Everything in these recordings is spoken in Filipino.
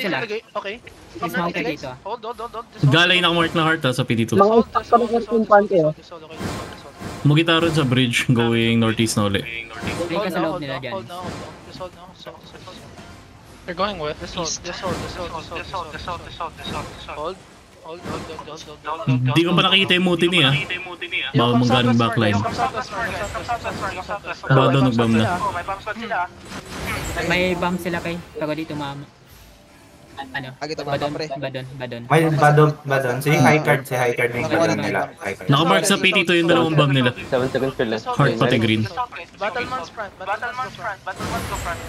sila. Okay. Please mount ka dito. Hold. Galay nakamark na heart sa PD2. Mugita rin sa bridge going northeast na uli. Play ka sa loob nila dyan. They're going with Hold. Hindi ko pa nakikita yung muti niya. Baka mong galing backline. Baka daw nag-bomb na. May bomb sila kay. Pero dito mama. Ano? Badon. May badon. Si high card na yung badon nila. Nakamark sa PT2 yung dalawang bomb nila. 7 seconds fill lang. Heart pati green. Battleman's front. Go front.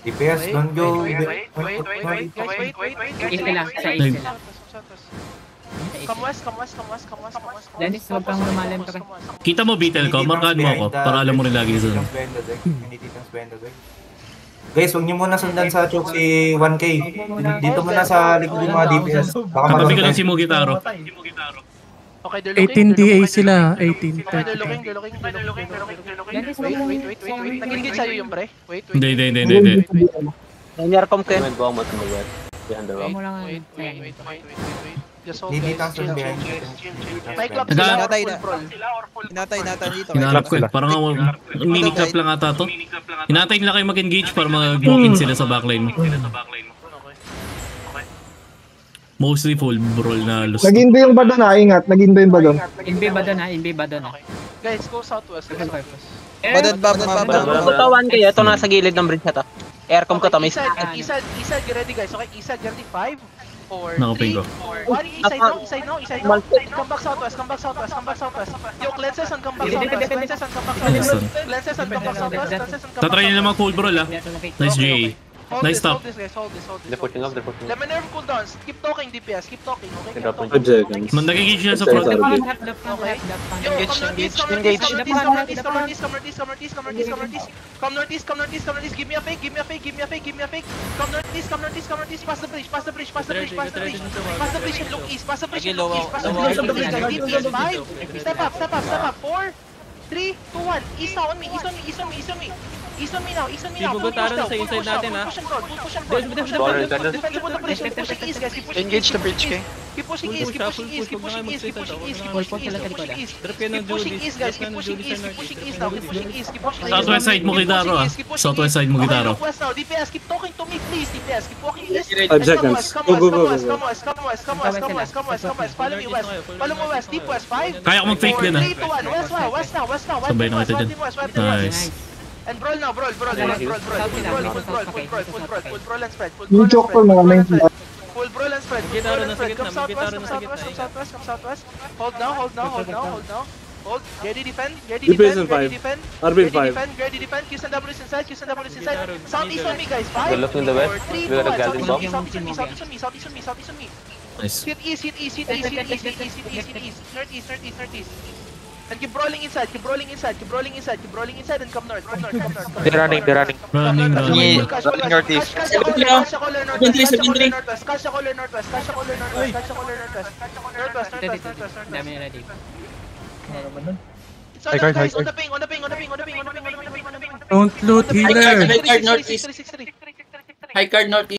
DPS, don't go. Wait. East sila. Sa east sila. Come west. Dennis, huwag kang lumalim ka kay. Kita mo Beetle ko, markahan mo ako para alam mo rin lagi sa Guys, huwag niyo muna sundan sa choke si 1K. Dito muna sa likod yung mga DPS. Baka katabi ko lang si Mugitaro. Okay, 18 DA sila, 18. They're looking. Dennis, Wait. Nag-engage sa'yo yung pre. Wait. Hindi. Nanyarkom kayo. May bomb at mag-wet. Behind the rock. mo lang. Wait. Just hold Hindi guys. dito behind. Cyclops Naga- sila or full brawl? Hinatay dito. Hinahanap ko eh. Parang mini-clap lang ata to. Hinatay nila kayo mag-engage para mag-walk-in sila sa backline mo. Mostly full brawl na lust. Nag-inbo yung badon ha, ingat. Nag-inbo yung badon. Inbi badon ha. Guys, go southwest. Badad ba? Tutawan kayo. Ito nasa gilid ng bridge na to. Aircom ko to. May East side, get ready guys. Okay, east side, get ready. 5, 4, 3, Nakaping ko. 1. East side now. Come back southwest. Yo, cleanses and come back southwest. Tatry nila mga full brawl ah. Nice GA. Nice stop. Hold this. They're pushing up. Let me nerve cooldowns. Keep talking DPS. Keep talking. Okay. Drop Keep talking. Man nag-engage sila sa front. Okay. Yo, Engage. come northeast. Come northeast. Give me a fake. Come northeast. Pass the bridge. Pass the bridge and look east. DPS 5. Step up. 4, 3, 2, 1. East now on me. East on me now. Bubutaran sa inside natin ha. Defend the bridge. Keep pushing east, guys. Engage the bridge, okay? Keep pushing east, guys. Keep pushing east now. Southwest side mo Gitaro ah. Southwest side mo Gitaro. DPS, keep talking to me, please. DPS, keep walking east. 5 seconds. Come west. Follow me west. Deep west. 5. Kaya ko mag-fake din ah. 3, 2, 1. West now. Sabay na kita dyan. Nice. And brawl now, brawl and spread. Yung choke ko mga main sila. Full brawl and spread. Come southwest. Hold now. Hold. Ready defend. Ready defend. Qs and W's inside. Southeast on me, guys. 5, They're looking the west. 4, 3, 2, We got a 1. gathering bomb. Southeast on me. Nice. Hit east. Northeast. And keep rolling inside, and come north. They're running. Running. Northeast. Kasha caller northwest. Dami nila dito. It's on us, guys. On the ping. Don't loot healer. High card northeast.